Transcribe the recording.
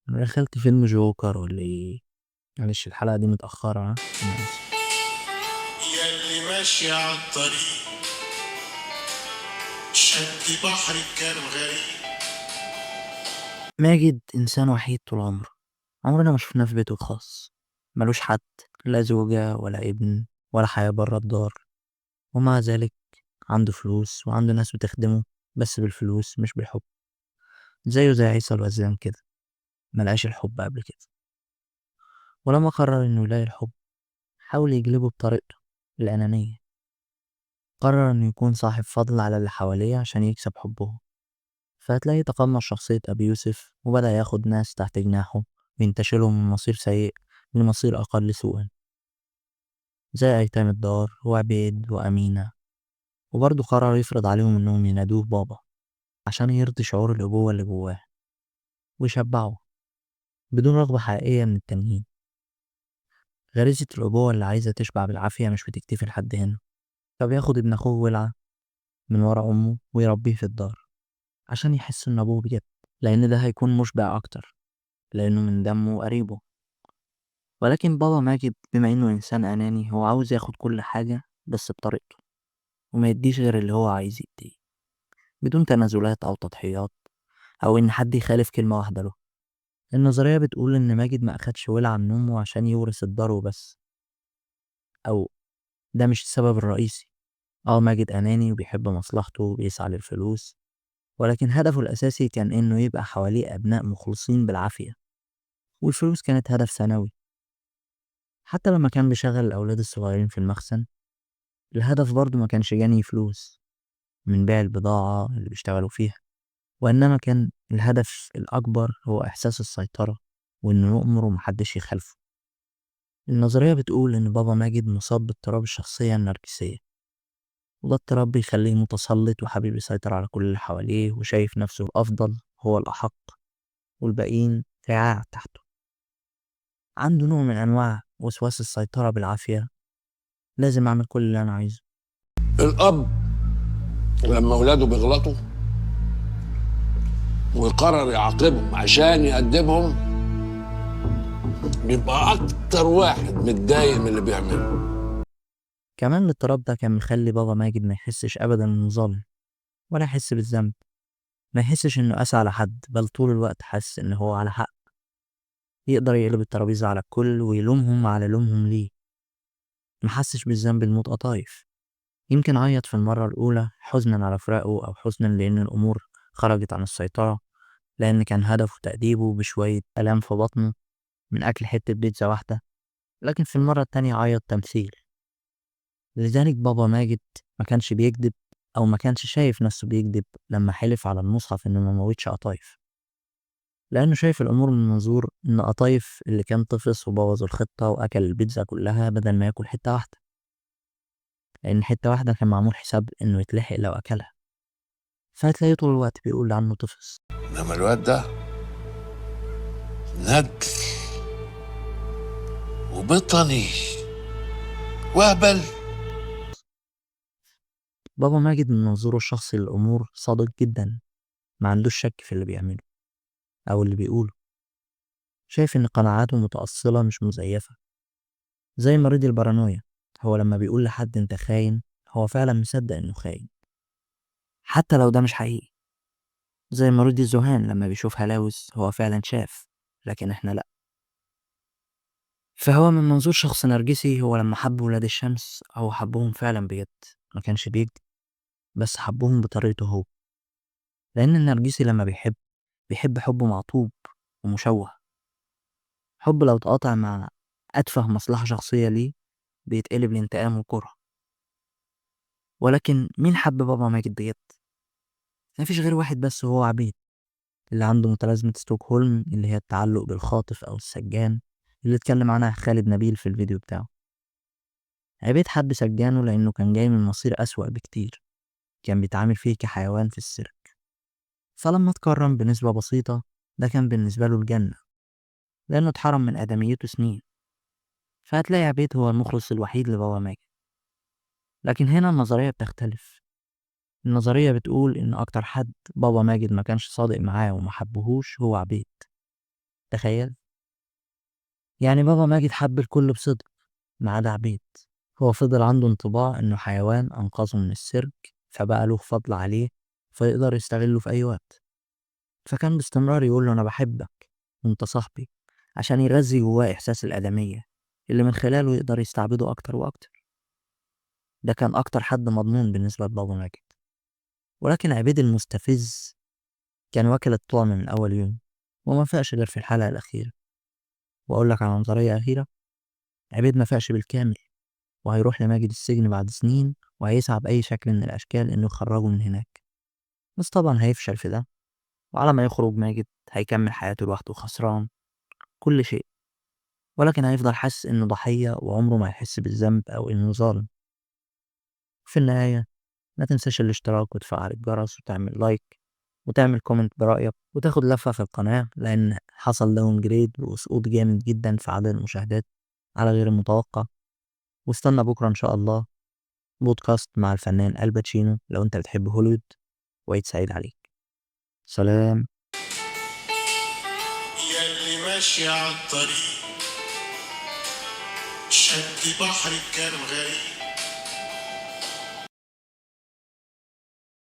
أنا دخلت فيلم جوكر والّا إيه؟ معلش الحلقة دي متأخرة أنا آسف. ياللي ماشي عالطريق شد بحر كان غريب. ماجد إنسان وحيد طول عمره، عمرنا ما شفناه في بيته الخاص، مالوش حد، لا زوجة ولا ابن ولا حياة برا الدار، ومع ذلك عنده فلوس وعنده ناس بتخدمه بس بالفلوس مش بالحب، زيه زي عيسى الوزان كده، ملقاش الحب قبل كده، ولما قرر إنه يلاقي الحب حاول يجلبه بطريقته الأنانية، قرر إنه يكون صاحب فضل على اللي حواليه عشان يكسب حبهم. فهتلاقيه تقمص شخصية أبي يوسف وبدأ ياخد ناس تحت جناحه وينتشلهم من مصير سيء لمصير أقل سوءا، زي أيتام الدار وعبيد وأمينة. وبرضه قرر يفرض عليهم إنهم ينادوه بابا عشان يرضي شعور الأبوة اللي جواه ويشبعه بدون رغبة حقيقية من التانيين. غريزة الأبوة اللي عايزة تشبع بالعافية مش بتكتفي لحد هنا، فبياخد ابن أخوه ولعة من ورا أمه ويربيه في الدار عشان يحس إن أبوه بجد، لأن ده هيكون مشبع أكتر لأنه من دمه وقريبه. ولكن بابا ماجد بما إنه إنسان أناني هو عاوز ياخد كل حاجة بس بطريقته، وما يديش غير اللي هو عايز يديه بدون تنازلات أو تضحيات أو إن حد يخالف كلمة واحدة له. النظرية بتقول إن ماجد ما أخدش ولع من أمه عشان يورث الدار وبس، أو ده مش السبب الرئيسي. ماجد أناني وبيحب مصلحته وبيسعى للفلوس، ولكن هدفه الأساسي كان إنه يبقى حواليه أبناء مخلصين بالعافية، والفلوس كانت هدف ثانوي. حتى لما كان بيشغل الأولاد الصغيرين في المخزن، الهدف برضه ما كانش جاني فلوس من بيع البضاعة اللي بيشتغلوا فيها، وإنما كان الهدف الأكبر هو إحساس السيطرة وإنه يؤمر ومحدش يخالفه. النظرية بتقول إن بابا ماجد مصاب باضطراب الشخصية النرجسية، وده اضطراب بيخليه متسلط وحابب يسيطر على كل اللي حواليه وشايف نفسه الأفضل، هو الأحق، والباقيين رعاع تحته. عنده نوع من أنواع وسواس السيطرة بالعافية، لازم أعمل كل اللي أنا عايزه. الأب لما أولاده بيغلطوا ويقرر يعاقبهم عشان يأدبهم بيبقى أكتر واحد متضايق من اللي بيعمله. كمان الاضطراب ده كان مخلي بابا ماجد ما يحسش أبدا إنه ظالم ولا يحس بالذنب، ما يحسش إنه قاسي على حد، بل طول الوقت حاسس إن هو على حق، يقدر يقلب الترابيزة على الكل ويلومهم على لومهم ليه. محسش بالذنب لموت قطايف، يمكن عيط في المرة الأولى حزنا على فراقه أو حزنا لأن الأمور خرجت عن السيطرة، لأن كان هدفه تأديبه بشوية ألام في بطنه من أكل حتة بيتزا واحدة، لكن في المرة التانية عيط تمثيل. لذلك بابا ماجد ما كانش بيكذب أو ما كانش شايف نفسه بيكذب لما حلف على المصحف إنه ما موتش قطايف، لأنه شايف الأمور من منظور إن قطايف اللي كان طفس وبوظ الخطة وأكل البيتزا كلها بدل ما ياكل حتة واحدة، لأن حتة واحدة كان معمول حساب إنه يتلحق لو أكلها، فهتلاقيه طول الوقت بيقول عنه طفس. إنما الواد ده ندل وبطني وهبل. بابا ماجد من منظوره الشخصي للأمور صادق جدا، ما عندوش شك في اللي بيعمله أو اللي بيقوله، شايف إن قناعاته متأصلة مش مزيفة، زي مريض البارانويا. هو لما بيقول لحد أنت خاين هو فعلا مصدق إنه خاين حتى لو ده مش حقيقي، زي مريض الذهان لما بيشوف هلاوس هو فعلا شاف لكن إحنا لأ. فهو من منظور شخص نرجسي، هو لما حب ولاد الشمس هو حبهم فعلا بجد، ما كانش بيكذب، بس حبهم بطريقته هو، لأن النرجسي لما بيحب حب معطوب ومشوه، حب لو اتقاطع مع أتفه مصلحة شخصية ليه بيتقلب لانتقام وكره. ولكن مين حب بابا ماجد بجد؟ مفيش غير واحد بس، وهو عبيد، اللي عنده متلازمة ستوكهولم اللي هي التعلق بالخاطف أو السجان، اللي اتكلم عنها خالد نبيل في الفيديو بتاعه. عبيد حب سجانه لأنه كان جاي من مصير أسوأ بكتير، كان بيتعامل فيه كحيوان في السيرك، فلما اتكرم بنسبة بسيطة ده كان بالنسبة له الجنة، لأنه اتحرم من آدميته سنين. فهتلاقي عبيد هو المخلص الوحيد لبابا ماجد. لكن هنا النظرية بتختلف، النظرية بتقول إن أكتر حد بابا ماجد ما كانش صادق معاه وما حبهوش هو عبيد، تخيل. يعني بابا ماجد حب الكل بصدق ما عدا عبيد. هو فضل عنده انطباع انه حيوان انقذه من السيرك، فبقى له فضل عليه فيقدر يستغله في اي وقت. فكان باستمرار يقول له انا بحبك وانت صاحبي، عشان يغذي جواه احساس الادميه اللي من خلاله يقدر يستعبده اكتر واكتر. ده كان اكتر حد مضمون بالنسبه لبابا ماجد. ولكن عبيد المستفز كان واكل الطعم من اول يوم، وما فاقش غير في الحلقه الاخيره. واقول لك على نظريه اخيره: عبيد ما فاقش بالكامل، وهيروح لماجد السجن بعد سنين، وهيسعى بأي شكل من الأشكال إنه يخرجه من هناك. بس طبعا هيفشل في ده، وعلى ما يخرج ماجد هيكمل حياته لوحده خسران كل شيء، ولكن هيفضل حاسس إنه ضحية وعمره ما هيحس بالذنب أو إنه ظالم. في النهاية ما تنساش الاشتراك وتفعل الجرس وتعمل لايك وتعمل كومنت برأيك وتاخد لفة في القناة، لأن حصل داون جريد وسقوط جامد جدا في عدد المشاهدات على غير المتوقع. واستنى بكرة إن شاء الله بودكاست مع الفنان الباتشينو لو انت بتحب هوليوود. وعيد سعيد عليك. سلام. ياللي ماشي عالطريق شد بحر كان غريب.